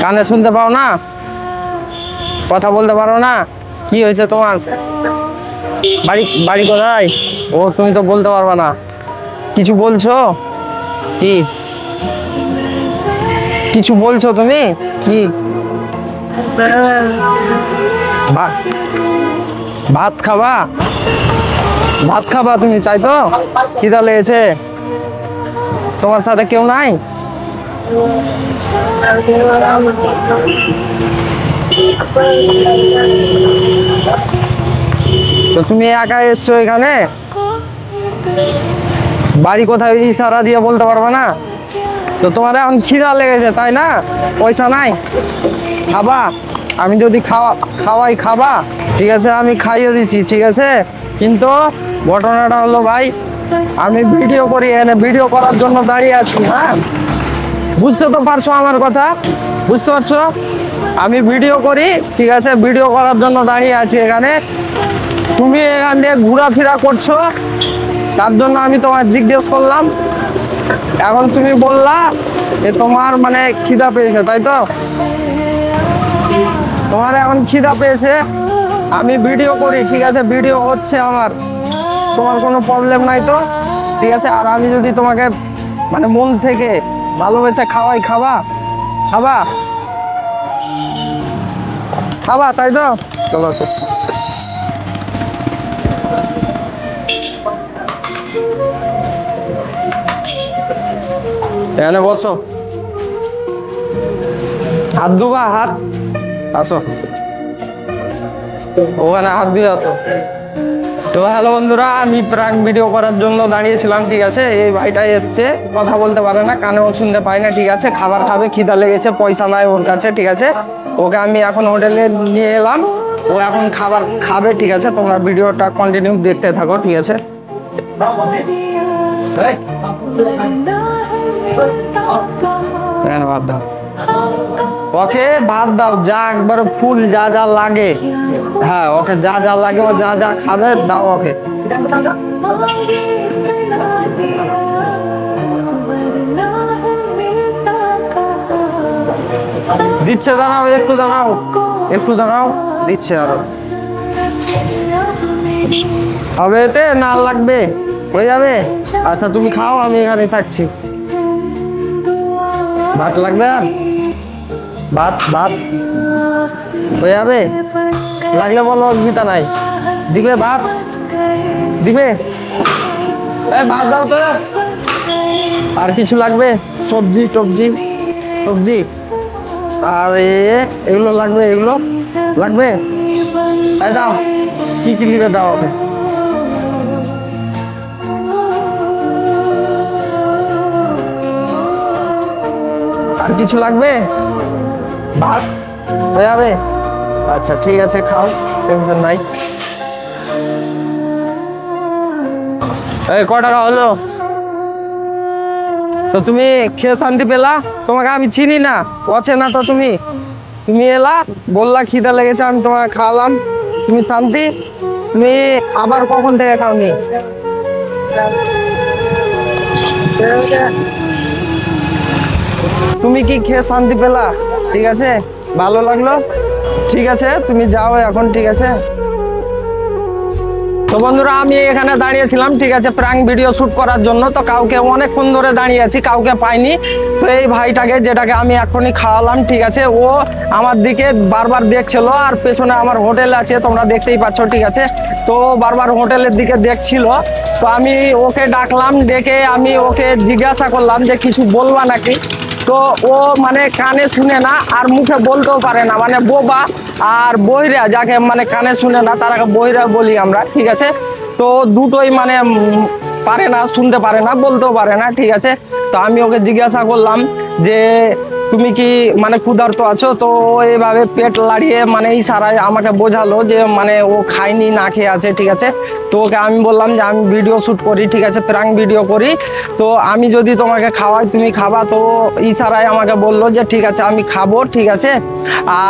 কানে শুনতে পাও না, কথা বলতে পারো না? কি হয়েছে তোমার? বাড়ি বাড়ি কোথায়? ও তুমি তো বলতে পারবে না, কিছু বলছো কি? কিছু বলছো তুমি কি? ভাত খাবা? ভাত খাবা তুমি, তাই তো? খিদা লেগেছে? তোমার সাথে কেউ নাই? তো তুমি একা এসছো এখানে? বাড়ি কোথায় ইশারা দিয়ে বলতে পারবে না? তো তোমার এখন খিদা লেগেছে তাই না? পয়সা নাই, খাবা? আমি যদি খাওয়াই খাবা, ঠিক আছে, আমি খাইয়ে দিচ্ছি, ঠিক আছে। কিন্তু ঘটনাটা হলো ভাই, আমি ভিডিও করি, এনে ভিডিও করার জন্য দাঁড়িয়ে আছি। হ্যাঁ, বুঝতে তো পারছো আমার কথা? বুঝতে পারছো? আমি ভিডিও করি, ঠিক আছে, ভিডিও করার জন্য দাঁড়িয়ে আছি এখানে। তুমি এখান দিয়ে ঘোরাফেরা করছো, তার জন্য আমি তোমার জিজ্ঞেস করলাম। এখন তুমি বললা যে তোমার মানে খিদা পেয়েছে, তাই তো? তোমার এখন খিদা পেয়েছে, আমি ভিডিও করি, ঠিক আছে, ভিডিও হচ্ছে আমার, তোমার কোনো প্রবলেম নাই তো, ঠিক আছে। আর আমি যদি তোমাকে মানে মন থেকে ভালোবেসে খাওয়াই, খাবা? খাবা? খাবা তাই তো? চলো তো। এখানে বসো, হাত ধোবা, হাত, আসো ওখানে হাত দিয়ে আসো। তো হ্যালো বন্ধুরা, আমি প্র্যাঙ্ক ভিডিও করার জন্য দাঁড়িয়েছিলাম, ঠিক আছে। এই ভাইটা এসছে, কথা বলতে পারে না, কানেও শুনতে পায় না, ঠিক আছে। খাবার খাবে, খিদা লেগেছে, পয়সা নাই ওর কাছে, ঠিক আছে। ওকে আমি এখন হোটেলে নিয়ে এলাম, ও এখন খাবার খাবে, ঠিক আছে। তোমরা ভিডিওটা কন্টিনিউ দেখতে থাকো, ঠিক আছে। ভাত দাও ওকে, ভাত দাও, যা একবার ফুল যা যা লাগে, হ্যাঁ ওকে যা যা লাগে, ও যা যা খাবে দাও ওকে। দিচ্ছে, দাঁড়াও একটু, দাঁড়াও একটু, দাঁড়াও, দিচ্ছে আরো। হবে এতে না লাগবে, হয়ে যাবে? আচ্ছা তুমি খাও, আমি এখানে থাকছি। ভাত লাগবে? আর ভাত ভাত হয়ে যাবে? লাগলে বলো, অসুবিধা নাই, দিবে ভাত, দিবে। ভাত দাও তো। আর কিছু লাগবে? সবজি টবজি, সবজি আর এগুলো লাগবে, এগুলো লাগবে? দাও, কি কি নিবে দাও ওকে। আর কিছু লাগবে? ভাত হয়ে যাবে? আচ্ছা ঠিক আছে, খাও, টেনশন নাই। এই ক টাকা হলো? তো তুমি খেয়ে শান্তি পেলা? তোমাকে আমি চিনি না, অচেনা তো তুমি। তুমি এলা, বললা খিদা লেগেছে, আমি তোমাকে খাওয়ালাম, তুমি শান্তি। তুমি আবার কখন থেকে খাওনি? তুমি কি খেয়ে শান্তি পেলা? ঠিক আছে, ভালো লাগলো, ঠিক আছে, তুমি যাও এখন, ঠিক আছে। তো বন্ধুরা, আমি এখানে দাঁড়িয়েছিলাম, ঠিক আছে, প্র্যাঙ্ক ভিডিও শুট করার জন্য। তো কাউকে অনেকক্ষণ ধরে দাঁড়িয়ে আছি, কাউকে পাইনি। তো এই ভাইটাকে, যেটাকে আমি এখনই খাওয়ালাম, ঠিক আছে, ও আমার দিকে বারবার দেখছিল, আর পেছনে আমার হোটেল আছে, তোমরা দেখতেই পাচ্ছ, ঠিক আছে। তো বারবার হোটেলের দিকে দেখছিল। তো আমি ওকে ডাকলাম, ডেকে আমি ওকে জিজ্ঞাসা করলাম যে কিছু বলবা নাকি। তো ও মানে কানে শুনে না, আর মুখে বলতেও পারে না, মানে বোবা আর বহিরা, যাকে মানে কানে শুনে না তারাকে বহিরা বলি আমরা, ঠিক আছে। তো দুটোই মানে পারে না, শুনতে পারে না, বলতেও পারে না, ঠিক আছে। তো আমি ওকে জিজ্ঞাসা করলাম যে তুমি কি মানে ক্ষুধার্ত আছো? তো এইভাবে পেট লাড়িয়ে মানে ইশারায় আমাকে বোঝালো যে মানে ও খায়নি, না খেয়ে আছে, ঠিক আছে। তো ওকে আমি বললাম যে আমি ভিডিও শ্যুট করি, ঠিক আছে, প্র্যাঙ্ক ভিডিও করি, তো আমি যদি তোমাকে খাওয়াই তুমি খাবা। তো ইশারায় আমাকে বললো যে ঠিক আছে আমি খাবো, ঠিক আছে।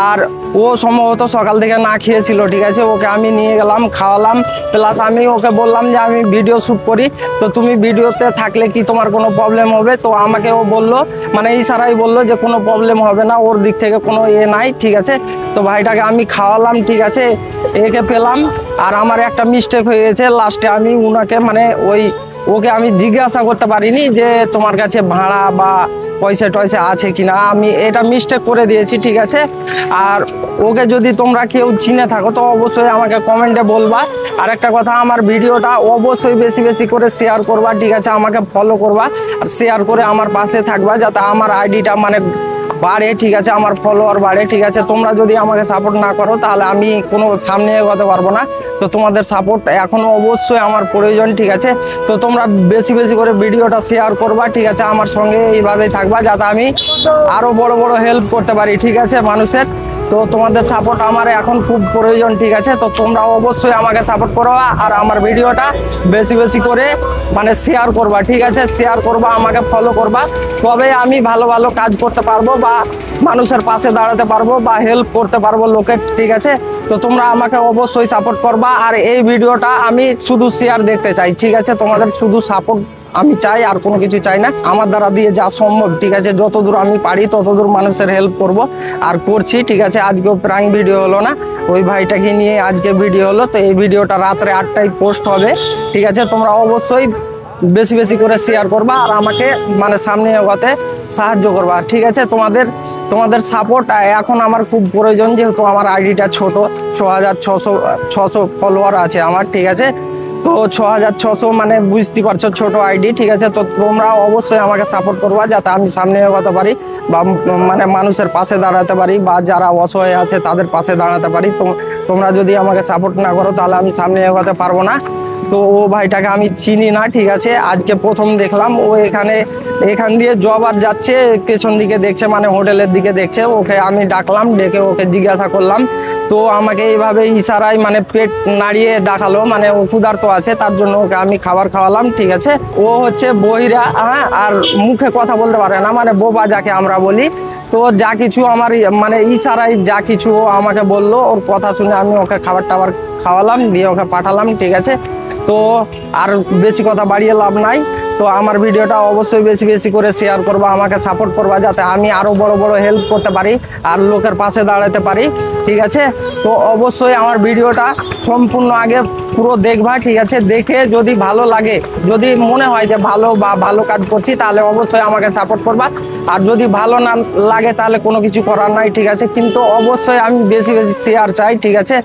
আর ও ও সম্ভবত সকাল থেকে না খেয়েছিল, ঠিক আছে। ওকে আমি নিয়ে গেলাম, খাওয়ালাম, প্লাস আমি ওকে বললাম যে আমি ভিডিও শ্যুট করি, তো তুমি ভিডিওতে থাকলে কি তোমার কোনো প্রবলেম হবে? তো আমাকে ও বললো, মানে ইশারাই বললো যে কোনো প্রবলেম হবে না, ওর দিক থেকে কোনো নাই, ঠিক আছে। তো ভাইটাকে আমি খাওয়ালাম, ঠিক আছে, একে পেলাম। আর আমার একটা মিস্টেক হয়ে গেছে, লাস্টে আমি উনাকে মানে ওকে আমি জিজ্ঞাসা করতে পারিনি যে তোমার কাছে ভাড়া বা পয়সা টয়সা আছে কিনা, আমি এটা মিস্টেক করে দিয়েছি, ঠিক আছে। আর ওকে যদি তোমরা কেউ চিনে থাকো তো অবশ্যই আমাকে কমেন্টে বলবা। আর একটা কথা, আমার ভিডিওটা অবশ্যই বেশি বেশি করে শেয়ার করবা, ঠিক আছে, আমাকে ফলো করবা আর শেয়ার করে আমার পাশে থাকবা, যাতে আমার আইডিটা মানে বাড়ে, ঠিক আছে, আমার ফলোয়ার বাড়ে, ঠিক আছে। তোমরা যদি আমাকে সাপোর্ট না করো তাহলে আমি কোনো সামনে এগোতে পারবো না। তো তোমাদের সাপোর্ট এখনো অবশ্যই আমার প্রয়োজন, ঠিক আছে। তো তোমরা বেশি বেশি করে ভিডিওটা শেয়ার করবা, ঠিক আছে, আমার সঙ্গে এইভাবেই থাকবা, যাতে আমি আরো বড় বড় হেল্প করতে পারি, ঠিক আছে, মানুষের। তো তোমাদের সাপোর্ট আমার এখন খুব প্রয়োজন, ঠিক আছে। তো তোমরা অবশ্যই আমাকে সাপোর্ট করবা আর আমার ভিডিওটা বেশি বেশি করে মানে শেয়ার করবা, ঠিক আছে, শেয়ার করবা, আমাকে ফলো করবা, তবে আমি ভালো ভালো কাজ করতে পারবো বা মানুষের পাশে দাঁড়াতে পারবো বা হেল্প করতে পারবো লোকের, ঠিক আছে। তো তোমরা আমাকে অবশ্যই সাপোর্ট করবা। আর এই ভিডিওটা আমি শুধু শেয়ার দেখতে চাই, ঠিক আছে, তোমাদের শুধু সাপোর্ট আমি চাই, আর কোনো কিছু চাই না। আমার দ্বারা দিয়ে যা সম্ভব, ঠিক আছে, যতদূর আমি পারি ততদূর মানুষের হেল্প করব আর করছি, ঠিক আছে। আজকেও প্র্যাঙ্ক ভিডিও হলো না, ওই ভাইটাকে নিয়ে আজকে ভিডিও হলো। তো এই ভিডিওটা রাত্রে 8টায় পোস্ট হবে, ঠিক আছে। তোমরা অবশ্যই বেশি বেশি করে শেয়ার করবা আর আমাকে মানে সামনে এগোতে সাহায্য করবা, ঠিক আছে। তোমাদের সাপোর্ট এখন আমার খুব প্রয়োজন, যেহেতু আমার আইডিটা ছোট, 6600 ফলোয়ার আছে আমার, ঠিক আছে। তো 6600 মানে বুঝতে পারছো, ছোট আইডি, ঠিক আছে। তো তোমরা অবশ্যই আমাকে সাপোর্ট করবা, যাতে আমি সামনে এগোতে পারি বা মানে মানুষের পাশে দাঁড়াতে পারি বা যারা অসহায় আছে তাদের পাশে দাঁড়াতে পারি। তো তোমরা যদি আমাকে সাপোর্ট না করো তাহলে আমি সামনে এগোতে পারবো না। তো ও ভাইটাকে আমি চিনি না, ঠিক আছে, আজকে প্রথম দেখলাম। ও এখান দিয়ে জবার যাচ্ছে, পেছন দিকে দেখছে, মানে হোটেলের দিকে দেখছে। ওকে আমি ডাকলাম, ডেকে ওকে জিজ্ঞাসা করলাম, তো আমাকে এইভাবে ইশারায় মানে পেট নাড়িয়ে দেখালো, মানে ও ক্ষুধার্ত আছে, তার জন্য ওকে আমি খাবার খাওয়ালাম, ঠিক আছে। ও হচ্ছে বহিরা, হ্যাঁ, আর মুখে কথা বলতে পারে না, মানে বোবা যাকে আমরা বলি। তো যা কিছু আমার মানে ইশারায় যা কিছু ও আমাকে বললো, ওর কথা শুনে আমি ওকে খাবার টাবার খাওয়ালাম, দিয়ে ওকে পাঠালাম, ঠিক আছে। তো আর বেশি কথা বাড়িয়ে লাভ নাই। তো আমার ভিডিওটা অবশ্যই বেশি বেশি করে শেয়ার করবা, আমাকে সাপোর্ট করবা, যাতে আমি আরো বড় বড় হেল্প করতে পারি আর লোকের পাশে দাঁড়াতে পারি, ঠিক আছে। তো অবশ্যই আমার ভিডিওটা সম্পূর্ণ আগে পুরো দেখবা, ঠিক আছে। দেখে যদি ভালো লাগে, যদি মনে হয় যে ভালো বা ভালো কাজ করছি, তাহলে অবশ্যই আমাকে সাপোর্ট করবা। আর যদি ভালো না লাগে তাহলে কোনো কিছু করার নাই, ঠিক আছে। কিন্তু অবশ্যই আমি বেশি বেশি শেয়ার চাই, ঠিক আছে।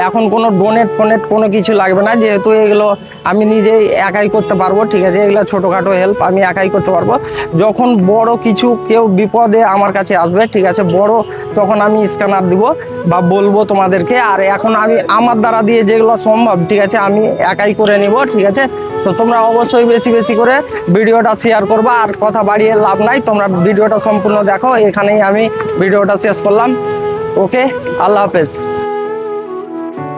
এখন কোনো ডোনেট ফোনেট কোনো কিছু লাগবে না, যেহেতু এগুলো আমি নিজেই একাই করতে পারবো, ঠিক আছে। এগুলো ছোটোখাটো হেল্প আমি একাই করতে পারবো। যখন বড় কিছু কেউ বিপদে আমার কাছে আসবে, ঠিক আছে, বড়, তখন আমি স্ক্যানার দিব বা বলবো তোমাদেরকে। আর এখন আমি আমার দ্বারা দিয়ে যেগুলো সম্ভব, ঠিক আছে, আমি একাই করে নিব, ঠিক আছে। তো তোমরা অবশ্যই বেশি বেশি করে ভিডিওটা শেয়ার করবা। আর কথা বাড়িয়ে লাভ নাই, তোমরা ভিডিওটা সম্পূর্ণ দেখো। এখানেই আমি ভিডিওটা শেষ করলাম। ওকে, আল্লাহ হাফেজ।